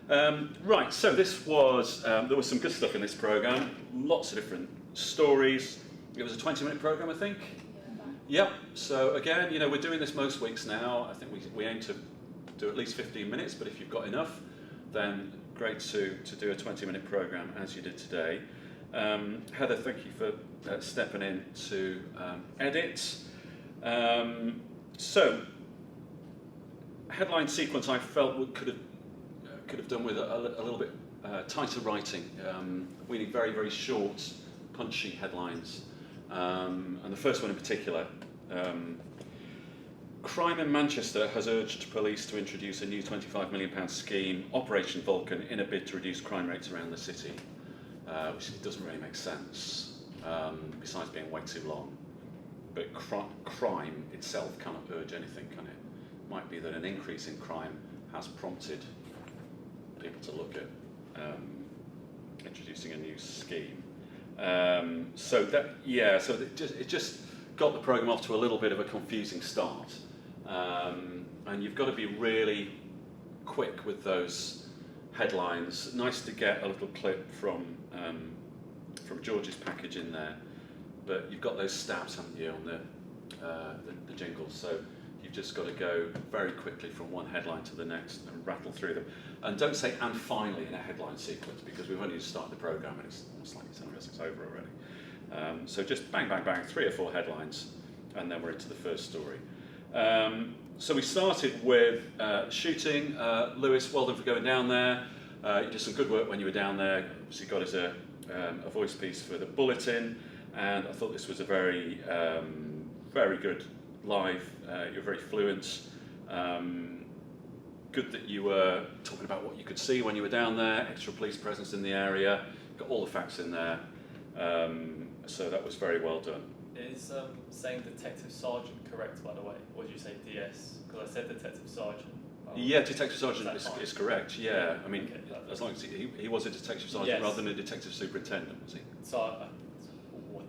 Right, so this was, there was some good stuff in this programme, lots of different stories. It was a 20-minute programme, I think? Yep, so again, you know, we're doing this most weeks now. I think we aim to do at least 15 minutes, but if you've got enough, then great to do a 20-minute programme as you did today. Heather, thank you for stepping in to edit. So, headline sequence I felt we could have done with a little bit tighter writing. We need very, very short, punchy headlines. And the first one in particular, Crime in Manchester has urged police to introduce a new £25 million scheme, Operation Vulcan, in a bid to reduce crime rates around the city, which doesn't really make sense, besides being way too long. But crime itself cannot urge anything, can it? It might be that an increase in crime has prompted people to look at introducing a new scheme. So it just got the programme off to a little bit of a confusing start. And you've got to be really quick with those headlines. Nice to get a little clip from George's package in there, but you've got those stabs, haven't you, on the jingles. So you've just got to go very quickly from one headline to the next and rattle through them. And don't say "and finally" in a headline sequence, because we've only just started the programme and it's almost like telling us it's over already. So just bang, bang, bang, 3 or 4 headlines, and then we're into the first story. So we started with shooting. Lewis, well done for going down there. You did some good work when you were down there. Obviously got us a voice piece for the bulletin, and I thought this was a very, very good live. You're very fluent. Good that you were talking about what you could see when you were down there, extra police presence in the area, got all the facts in there. So that was very well done. Is saying Detective Sergeant correct, by the way? Or did you say DS? Because I said Detective Sergeant. Yeah, Detective Sergeant is correct, yeah. I mean, okay, as long as he was a Detective Sergeant rather than a Detective Superintendent, was he? So, I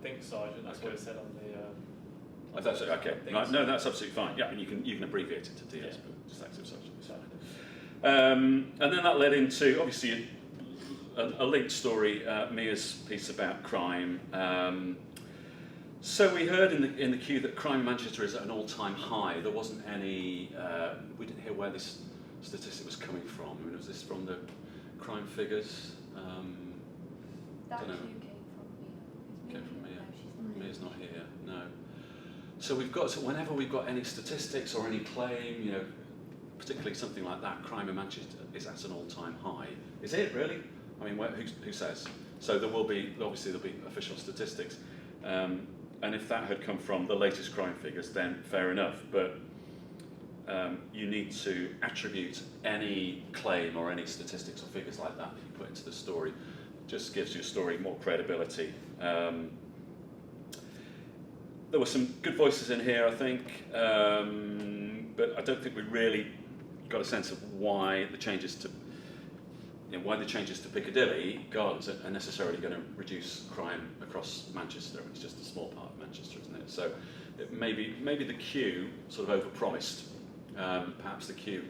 think Sergeant, that's what it said on the... Oh, that's it, okay. Right, no, that's absolutely fine. Yeah, I mean, you can abbreviate it to DS, yeah. But Detective Sergeant is fine. And then that led into, obviously, a linked story, Mia's piece about crime. So we heard in the queue that crime in Manchester is at an all-time high. There wasn't any, we didn't hear where this statistic was coming from. I mean, was this from the crime figures? That queue came from Mia. Came from Mia. No, she's not here. Mia's not here, no. So whenever we've got any statistics or any claim, you know, particularly something like that, crime in Manchester is at an all-time high. Is it really? I mean, who says? So obviously there'll be official statistics. And if that had come from the latest crime figures, then fair enough. But you need to attribute any claim or any statistics or figures like that you put into the story. It just gives your story more credibility. There were some good voices in here, I think, but I don't think we really got a sense of why the changes to Piccadilly Gardens are necessarily going to reduce crime across Manchester. It's just a small part of Manchester, isn't it? So maybe the queue sort of overpromised. Perhaps the queue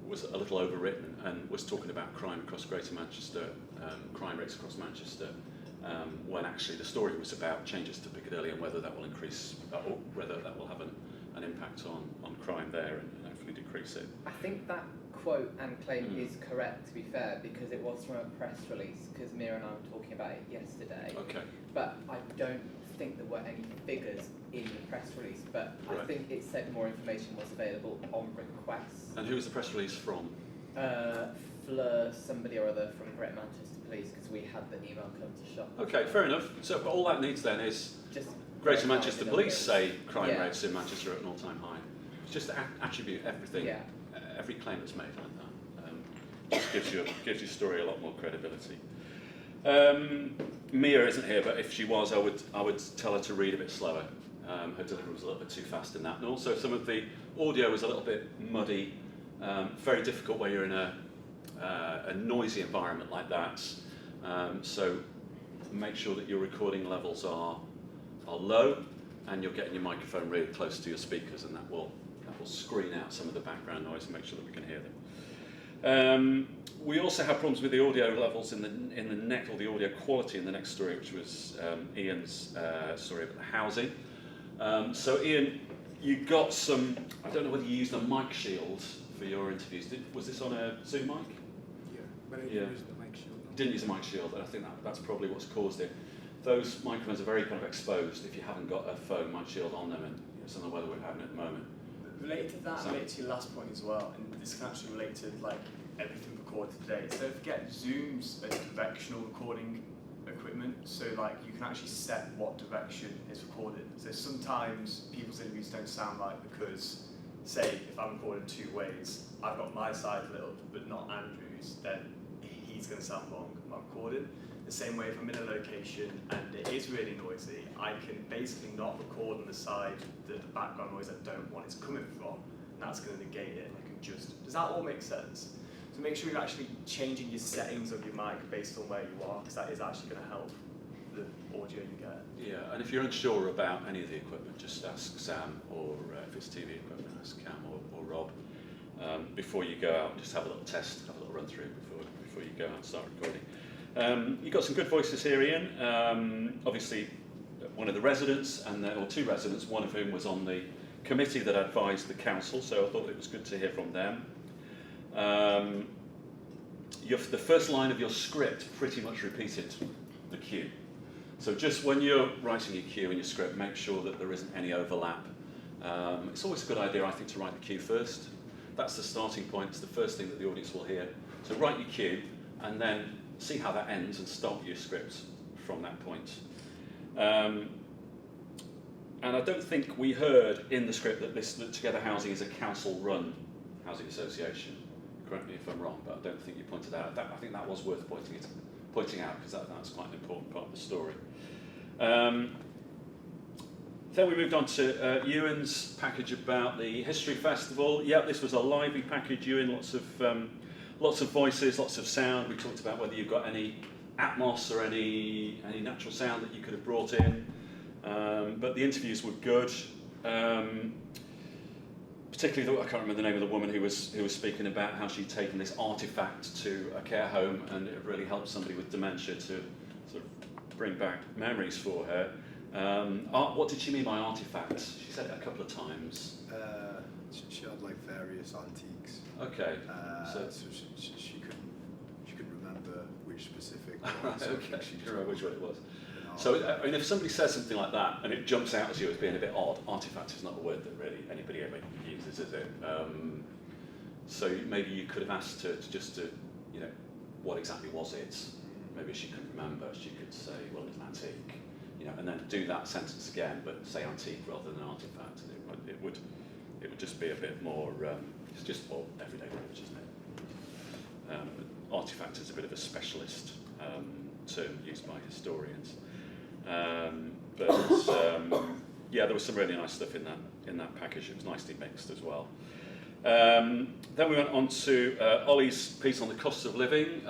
was a little overwritten and was talking about crime across Greater Manchester, crime rates across Manchester, when actually the story was about changes to Piccadilly and whether that will increase, or whether that will have an impact on crime there and hopefully decrease it. I think that quote and claim is correct, to be fair, because it was from a press release, because Mia and I were talking about it yesterday. Okay. But I don't think there were any figures in the press release, but right. I think it said more information was available on request. And who was the press release from? Fleur, somebody or other from Greater Manchester Police, because we had the email come to shop. Okay, fair enough. So all that needs then is just Greater Manchester Police say crime rates in Manchester are at an all-time high. Just to attribute everything, every claim that's made like that, just gives your story a lot more credibility. Mia isn't here, but if she was, I would tell her to read a bit slower. Her delivery was a little bit too fast in that, and also some of the audio was a little bit muddy. Very difficult where you're in a noisy environment like that. So make sure that your recording levels are low, and you're getting your microphone really close to your speakers, and that will screen out some of the background noise and make sure that we can hear them. We also have problems with the audio levels in the next, or the audio quality in the next story, which was Ian's story about the housing. So Ian, you got some, I don't know whether you used a mic shield for your interviews. Was this on a Zoom mic? Yeah, but I didn't use the mic shield. You didn't use a mic shield, and I think that's probably what's caused it. Those microphones are very kind of exposed if you haven't got a phone mic shield on them, and some of the weather we're having at the moment. Related to that, So- related to your last point as well, and this can actually relate to like everything recorded today. So don't forget, Zoom's a directional recording equipment, so like you can actually set what direction is recorded. So sometimes people's interviews don't sound right because, say, if I'm recording two ways, I've got my side lit up but not Andrew's, then he's going to sound wrong when I'm recording. The same way, if I'm in a location and it is really noisy, I can basically not record on the side that the background noise I don't want is coming from, and that's going to negate it. I can just, does that all make sense? So make sure you're actually changing your settings of your mic based on where you are, because that is actually going to help the audio you get. Yeah, and if you're unsure about any of the equipment, just ask Sam, or if it's TV equipment, ask Cam or Rob. Before you go out, just have a little test, have a little run through before you go out and start recording. You've got some good voices here, Ian. Obviously, one of the residents, or two residents, one of whom was on the committee that advised the council, so I thought it was good to hear from them. The first line of your script pretty much repeated the cue. So just when you're writing your cue in your script, make sure that there isn't any overlap. It's always a good idea, I think, to write the cue first. That's the starting point, it's the first thing that the audience will hear. So write your cue, and then see how that ends and start your script from that point. And I don't think we heard in the script that Together Housing is a council-run housing association. Correct me if I'm wrong, but I don't think you pointed out. I think that was worth pointing out, because that's quite an important part of the story. Then we moved on to Ewan's package about the History Festival. Yeah, this was a lively package, Ewan, lots of voices, lots of sound. We talked about whether you've got any Atmos or any natural sound that you could have brought in. But the interviews were good. Particularly, I can't remember the name of the woman who was speaking about how she'd taken this artifact to a care home, and it really helped somebody with dementia to sort of bring back memories for her. What did she mean by artifact? She said it a couple of times. She had like various antiques. Okay. So she couldn't remember which specific one. So I Okay. think she She just remember which one it was. an So, artifact. I mean, if somebody says something like that and it jumps out as you as being a bit odd, artifact is not a word that really anybody ever uses, is it? So maybe you could have asked her to, what exactly was it? Maybe she couldn't remember. She could say, well, it's an antique, and then do that sentence again, but say antique rather than artifact. And it would just be a bit more. It's just everyday language, isn't it? Artifact is a bit of a specialist term used by historians. Yeah, there was some really nice stuff in that package. It was nicely mixed as well. Then we went on to Ollie's piece on the cost of living.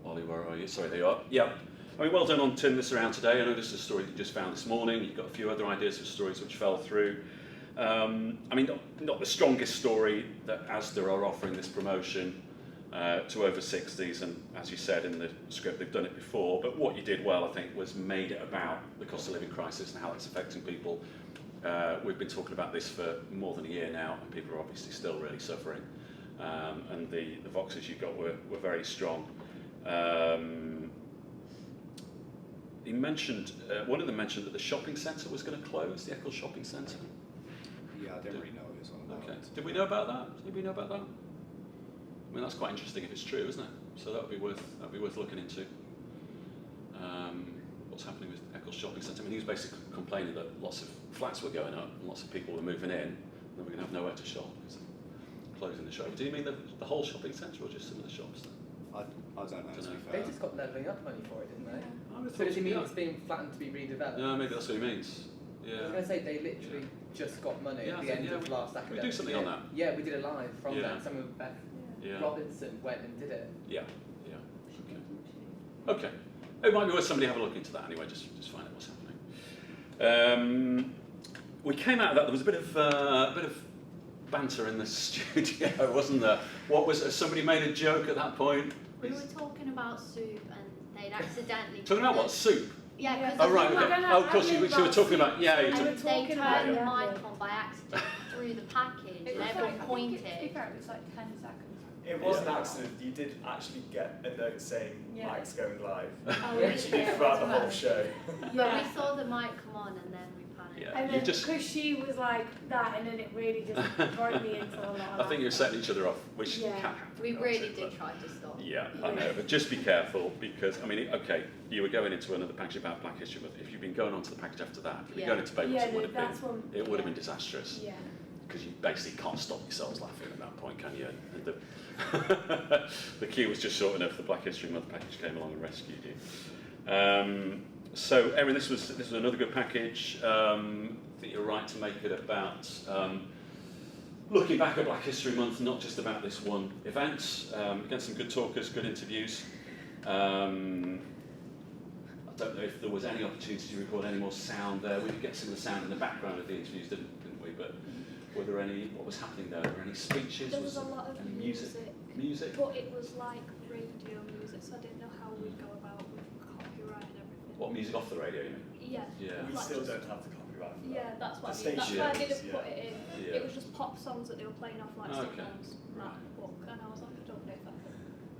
Ollie, where are you? Sorry, there you are. Yeah. I mean, well done on turning this around today. I know this is a story that you just found this morning. You've got a few other ideas of stories which fell through. I mean, not the strongest story that Asda are offering this promotion to over 60s, and as you said in the script, they've done it before, but what you did well, I think, was made it about the cost of living crisis and how it's affecting people. We've been talking about this for more than a year now, and people are obviously still really suffering, and the voxes you got were very strong. He mentioned, one of them mentioned that the shopping centre was going to close, the Eccles shopping centre. Yeah, I didn't really know it was on about. Okay. Did we know about that? Did we know about that? I mean, that's quite interesting if it's true, isn't it? So that would be worth looking into. What's happening with Eccles shopping centre? I mean, he was basically complaining that lots of flats were going up and lots of people were moving in, and we're going to have nowhere to shop because they're closing the shop. Do you mean the whole shopping centre or just some of the shops? I don't know, to be They fair. just got levelling up money for it, didn't they? I would So thought does he mean yeah. it's being flattened to be redeveloped? No, maybe that's what he means. I was Yeah. going to say they literally just got money Yeah, at I the think, end yeah, of last we academic do something year. on that. Yeah, we did a live from Yeah. that. Someone, Beth Yeah. Robinson, went and did it. Yeah. Okay. It might be worth somebody have a look into that anyway, just find out what's happening. We came out of that. There was a bit of banter in the studio, wasn't there? What was somebody made a joke at that point? We were talking about soup and they'd accidentally. Talking about what, soup? Yeah, because Oh right, I okay. don't know, Oh, of course, I you knew were about talking soup. about, yeah, you I took, were And they talking turned about the it. mic on by accident through the package It and was everyone like, pointed. I think to be fair, it was like 10 seconds. It was an accident. You did actually get a note saying Yeah. Mike's going live, Oh, which you did yeah, throughout the that's whole right. show. But Yeah. we saw the mic come on and then we panicked. Yeah. And You then just- because she was like that, and then it really just broke me into a lot of I think you're setting each other off, which Yeah. can happen. We can't really it? did try to stop. Yeah, I know, but just be careful because, I mean, okay, you were going into another package about Black History Month. If you'd been going on to the package after that, if you'd been Yeah. going into Babies, Yeah, it would have that's been, one. it would have been yeah. disastrous Yeah. because you basically can't stop yourselves laughing at that point, can you? And the, the queue was just short enough. The Black History Month package came along and rescued you. So, Erin, this was another good package. I think you're right to make it about looking back at Black History Month, not just about this one event. Again, some good talkers, good interviews. I don't know if there was any opportunity to record any more sound there. We did get some of the sound in the background of the interviews, didn't we? But were there any? What was happening there? Were there any speeches? There was a lot of any music, Music. but it was like radio music, so I didn't know how we'd go about with copyright and everything. What music off the radio? You mean? Yeah. Yeah. We Like still just- don't have the copyright for that. Yeah, that's what The I mean. That's station why I is, didn't yeah. put it in. Yeah. It was just pop songs that they were playing off like Okay. someone's MacBook, and I was like, I don't know if I could.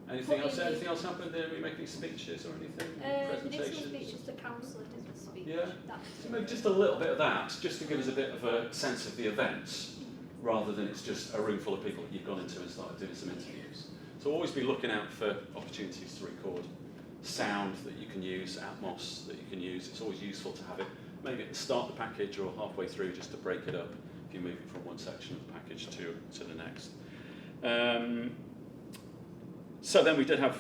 Anything else? Put in the- Anything else happened? Did we make any speeches or anything? Did some Presentations? speeches to councillor, did a speech. Yeah. That So maybe just a little bit of that, just to give us a bit of a sense of the events, rather than it's just a room full of people that you've gone into and started doing some interviews. So always be looking out for opportunities to record sound that you can use, Atmos that you can use. It's always useful to have it maybe at the start of the package or halfway through just to break it up if you're moving from one section of the package to the next. So then we did have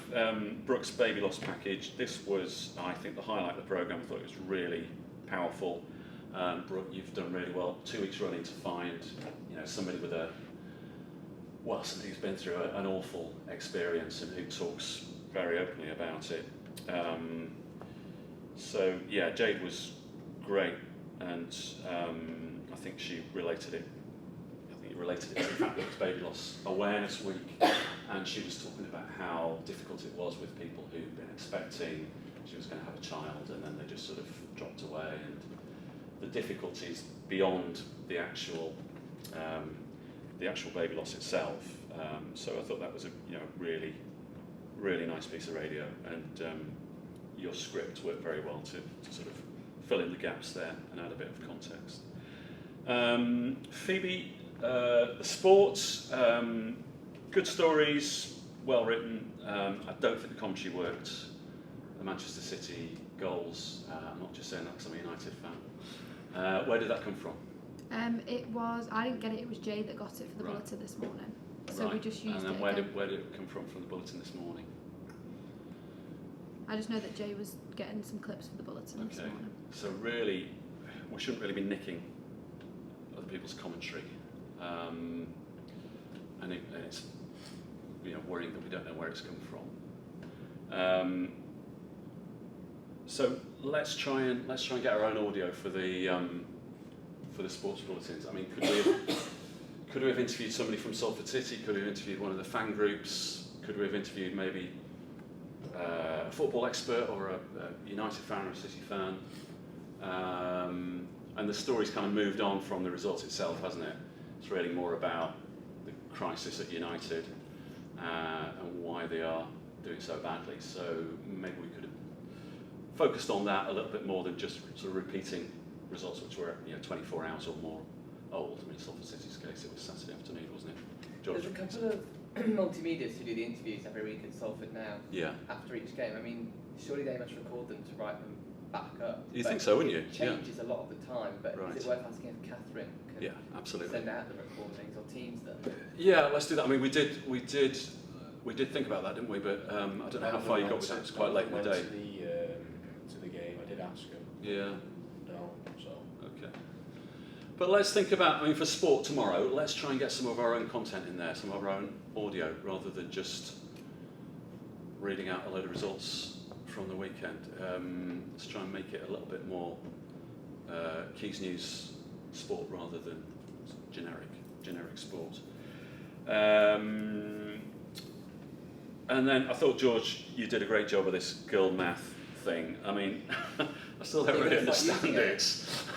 Brooke's Baby Loss package. This was, I think, the highlight of the programme. I thought it was really powerful. Brooke, you've done really well. 2 weeks running to find, somebody with somebody who's been through an awful experience and who talks very openly about it. So yeah, Jade was great, and I think she related it. I think it related it to the fact that it's Baby Loss Awareness Week, and she was talking about how difficult it was with people who'd been expecting she was going to have a child, and then they just sort of dropped away, and the difficulties beyond the actual baby loss itself. So I thought that was a really, really nice piece of radio, and your script worked very well to sort of fill in the gaps there and add a bit of context. Phoebe, the sports, good stories, well written. I don't think the commentary worked. The Manchester City goals, I'm not just saying that because I'm a United fan. Where did that come from? I didn't get it, it was Jay that got it for the Right. bulletin this morning. So Right. we just used And then it where again. did it come from the bulletin this morning? I just know that Jay was getting some clips for the bulletin this Okay. morning. So really, we shouldn't really be nicking other people's commentary, and it's worrying that we don't know where it's come from. So let's try and get our own audio for the sports bulletins. I mean, could we have interviewed somebody from Salford City? Could we have interviewed one of the fan groups? Could we have interviewed maybe a football expert or a United fan or a City fan? And the story's kind of moved on from the result itself, hasn't it? It's really more about the crisis at United and why they are doing so badly. So maybe we could have focused on that a little bit more than just sort of repeating results which were 24 hours or more old. I mean, in Salford City's case, it was Saturday afternoon, wasn't it? George? There's a couple of multimedias who do the interviews every week at Salford now Yeah. after each game. I mean, surely they must record them to write them back up. You But think so, wouldn't you? It changes a lot of the time, but Right. is it worth asking if Catherine can Yeah, absolutely. send out the recordings or Teams them? Yeah, let's do that. I mean, we did think about that, didn't we? But I don't know how far you got with it. It's quite late in the day. To the game, I did ask him. Yeah. No, so. Okay. But let's think about, I mean, for sport tomorrow, let's try and get some of our own content in there, some of our own audio, rather than just reading out a load of results from the weekend. Let's try and make it a little bit more Keys News sport rather than generic generic sport. And then I thought, George, you did a great job with this girl math thing. I mean, I still don't You're really gonna start understand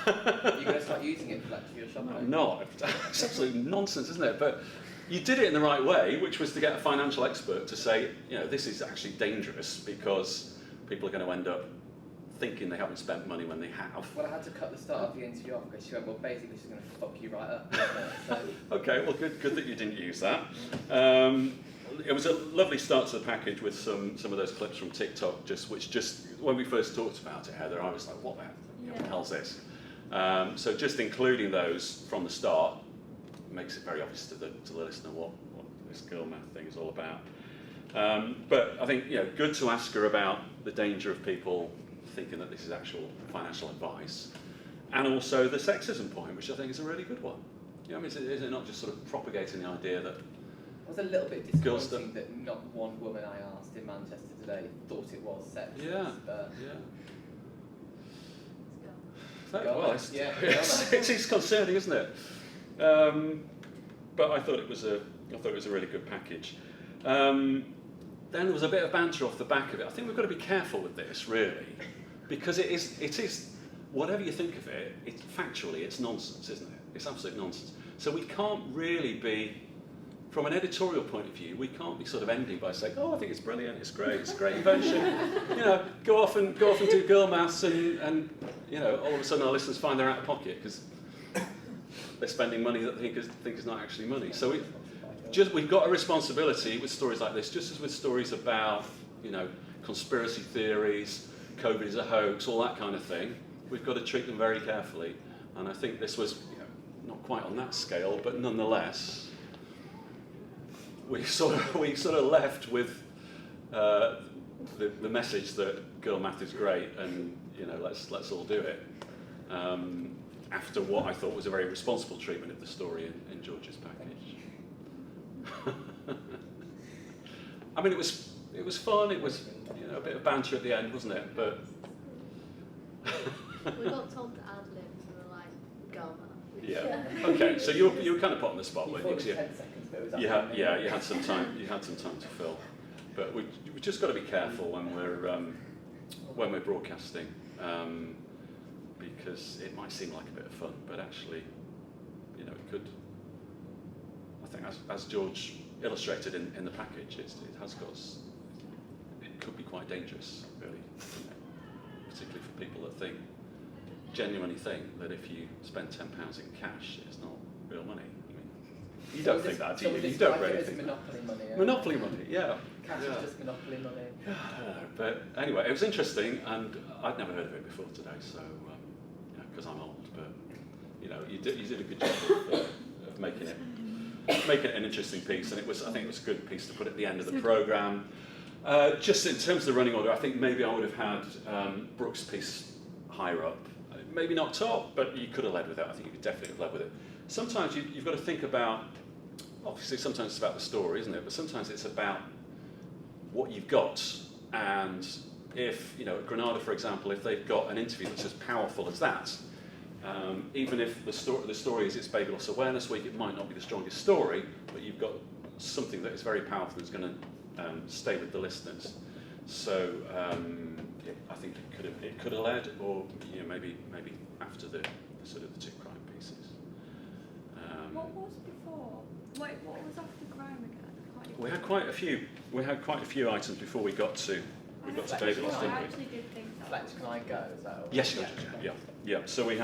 using it. You're going to start using it for your shop. I'm not. It's absolute nonsense, isn't it? But you did it in the right way, which was to get a financial expert to say, you know, this is actually dangerous because people are going to end up thinking they haven't spent money when they have. Well, I had to cut the start of the interview off because she went, well, basically she's going to fuck you right up. Isn't it? So, Okay, well, good that you didn't use that. It was a lovely start to the package with some of those clips from TikTok, which when we first talked about it, Heather, I was like, what the hell's this? So just including those from the start makes it very obvious to the listener what this girl math thing is all about. But I think, you know, good to ask her about the danger of people thinking that this is actual financial advice, and also the sexism point, which I think is a really good one. You know, I mean, is it not just sort of propagating the idea that I was a little bit Girls disappointed that not one woman I asked in Manchester today thought it was sexist. Yeah. But well, Yeah, it is concerning, isn't it? But I thought it was a really good package. Then there was a bit of banter off the back of it. I think we've got to be careful with this, really, because it is whatever you think of it, factually it's nonsense, isn't it? It's absolute nonsense. So we can't really be, from an editorial point of view, we can't be sort of ending by saying, "Oh, I think it's brilliant, it's a great invention." You know, go off and do girl maths, and you know, all of a sudden our listeners find they're out of pocket because they're spending money that they think is not actually money. So we've got a responsibility with stories like this, just as with stories about, you know, conspiracy theories, COVID is a hoax, all that kind of thing. We've got to treat them very carefully, and I think this was, you know, not quite on that scale, but nonetheless, we sort of left with the message that girl math is great, and you know, let's all do it. After what I thought was a very responsible treatment of the story in George's package. I mean, it was fun. It was, you know, a bit of banter at the end, wasn't it? But We got told to ad lib, and we were like, go on. yeah. Okay. So you were kind of put on the spot, You weren't thought you? it was 10 seconds, but it was You had some time. You had some time to fill. But we just got to be careful when we're broadcasting, because it might seem like a bit of fun, but actually, you know, it could. I think as George illustrated in the package, it could be quite dangerous, really, you know, particularly for people that genuinely think that if you spend £10 in cash, it's not real money. I mean, you don't think that, do you? You don't really think that. Monopoly money. Yeah. Monopoly money, yeah. Cash Yeah. is just monopoly money. I don't know, but anyway, it was interesting, and I'd never heard of it before today, so because I'm old, but you know, you did a good job of making it an interesting piece, and I think it was a good piece to put at the end of the programme. Just in terms of the running order, I think maybe I would have had Brooke's piece higher up, maybe not top, but you could have led with it. I think you could definitely have led with it. Sometimes you've got to think about, obviously sometimes it's about the story, isn't it? But sometimes it's about what you've got, and if, you know, at Granada, for example, if they've got an interview that's as powerful as that, even if the story is it's Baby Loss Awareness Week, it might not be the strongest story, but you've got something that is very powerful that's going to stay with the listeners. So I think it could have led, or you know, maybe after the sort of the two crime pieces. What was before? Wait, what was after crime again? We had quite a few. We had quite a few items before we got to Baby Loss, I didn't we? actually did think that. Fletch, can I go? Is that all right? Yes, yeah. So we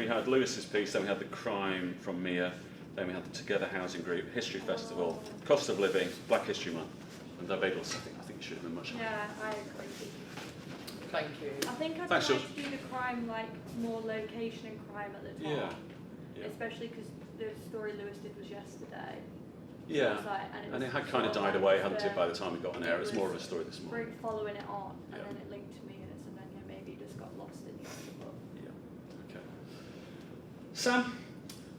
had Lewis's piece, then we had the crime from Mia, then we had the Together Housing Group, History Festival, Cost of Living, Black History Month, and the Baby Loss. I think it should have been much higher. Yeah, I agree. Thank you. I think I'd Thanks, like George. to do the crime like more location and crime at the top. Yeah. Especially because the story Lewis did was yesterday. Yeah. It was like, And it was had kind of sort died like away, hadn't the- it, by the time we got on air? It was more of a story this morning. Following it on, and Yeah. then it linked to Mia's, and then maybe it just got lost in the other book. Yeah. Okay. Sam,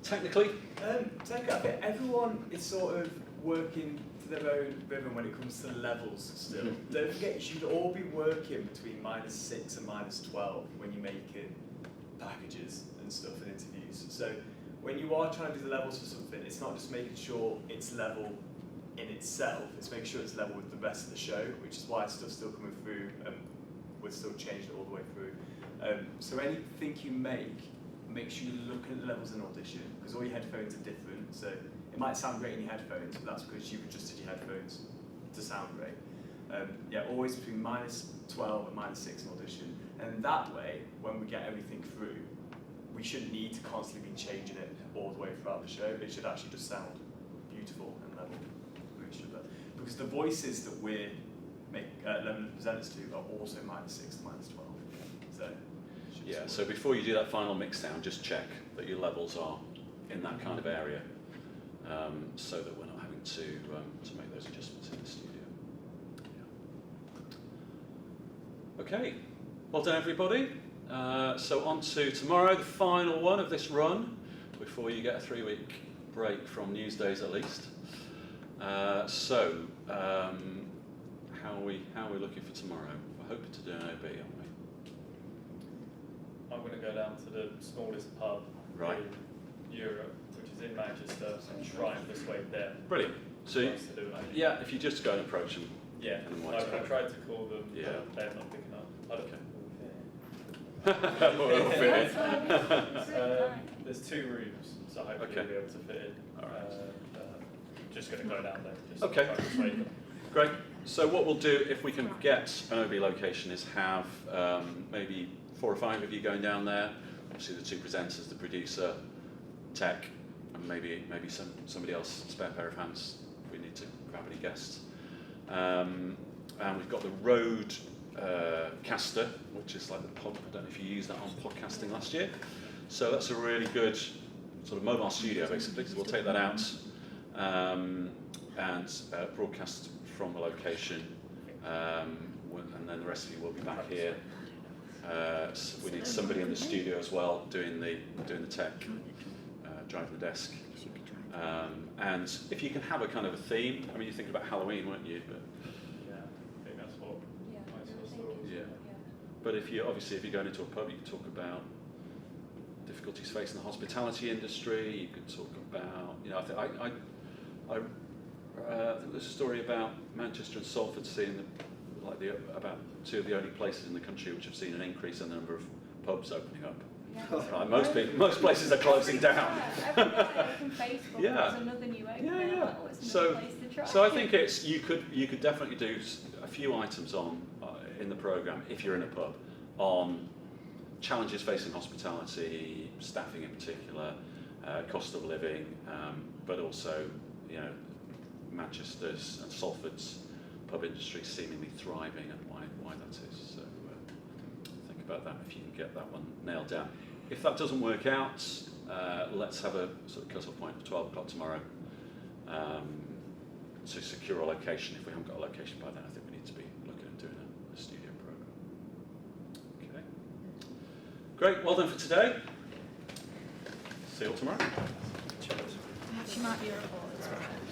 technically, I think everyone is sort of working to their own rhythm when it comes to levels still. Mhm. Don't forget, you should all be working between -6 and -12 when you're making packages and stuff and interviews. So when you are trying to do the levels for something, it's not just making sure it's level in itself, it's making sure it's level with the rest of the show, which is why stuff's still coming through and we're still changing it all the way through. So anything you make sure you look at the levels in Audition, because all your headphones are different, so it might sound great in your headphones, but that's because you've adjusted your headphones to sound great. Yeah, always between -12 and -6 in Audition, and that way, when we get everything through, we shouldn't need to constantly be changing it all the way throughout the show. It should actually just sound beautiful and level. Because the voices that we're leveling the presenters to are also -6 to -12. So Yeah, so before you do that final mix down, just check that your levels are in that kind of area, so that we're not having to make those adjustments in the studio. Yeah. Okay, well done everybody. So on to tomorrow, the final one of this run, before you get a 3-week break from Newsdays at least. How are we looking for tomorrow? We're hoping to do an OB, aren't we? I'm going to go down to the smallest pub Right. in Europe, which is in Manchester, and try and persuade them. Brilliant. So for us to do an OB. yeah, if you just go and approach them. Yeah, And then I what's that? tried to call them, Yeah. but they're not picking up. I don't Okay. know. We'll fit in. There's 2 rooms, so hopefully Okay. we'll be able to fit in. All right. Just going to go down there. Just Okay. try and persuade them. Great. So what we'll do, if we can get an OB location, is have maybe 4 or 5 of you going down there. Obviously the 2 presenters, the producer, tech, and maybe somebody else, spare pair of hands if we need to grab any guests. And we've got the Rode Caster, which is like the pod. I don't know if you used that on podcasting last year. So that's a really good sort of mobile studio basically. So we'll take that out and broadcast from the location, and then the rest of you will be back here. So we need somebody in the studio as well doing the tech, driving the desk. And if you can have a kind of a theme, I mean, you're thinking about Halloween, weren't you? But Yeah, I think that's what I saw. yeah. But if you're going into a pub, you can talk about difficulties facing the hospitality industry. You can talk about, I think there's a story about Manchester and Salford seeing about 2 of the only places in the country which have seen an increase in the number of pubs opening up. Like most places are closing down. Every day I open Facebook, Yeah. there's another new opening. Yeah, I'm yeah. like, oh, it's another place to try. So I think you could definitely do a few items on in the programme if you're in a pub on challenges facing hospitality, staffing in particular, cost of living, but also Manchester's and Salford's pub industry seemingly thriving and why that is. So think about that if you can get that one nailed down. If that doesn't work out, let's have a sort of cut-off point of 12 o'clock tomorrow to secure a location. If we haven't got a location by then, I think we need to be looking at doing a studio program. Okay. Great. Well done for today. See you all tomorrow. She might be a report as well.